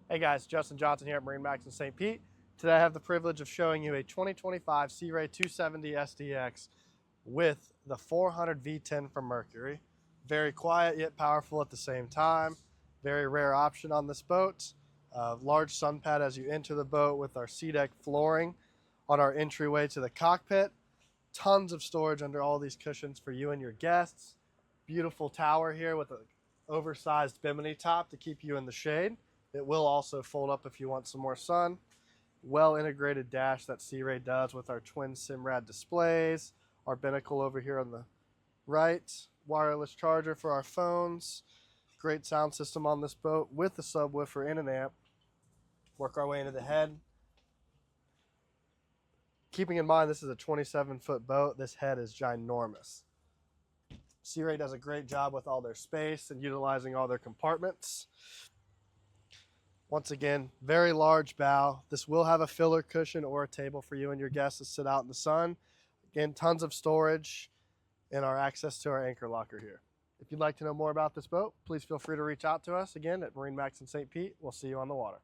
Hey guys, Justin Johnson here at MarineMax in St. Pete. Today I have the privilege of showing you a 2025 Sea Ray 270 SDX with the 400 V10 from Mercury. Very quiet yet powerful at the same time. Very rare option on this boat. Large sun pad as you enter the boat with our sea deck flooring on our entryway to the cockpit. Tons of storage under all these cushions for you and your guests. Beautiful tower here with an oversized bimini top to keep you in the shade. It will also fold up if you want some more sun. Well integrated dash that Sea Ray does with our twin Simrad displays. Our binnacle over here on the right. Wireless charger for our phones. Great sound system on this boat with a subwoofer and an amp. Work our way into the head. Keeping in mind this is a 27-foot boat, this head is ginormous. Sea Ray does a great job with all their space and utilizing all their compartments. Once again, very large bow. This will have a filler cushion or a table for you and your guests to sit out in the sun. Again, tons of storage and our access to our anchor locker here. If you'd like to know more about this boat, please feel free to reach out to us again at MarineMax in St. Pete. We'll see you on the water.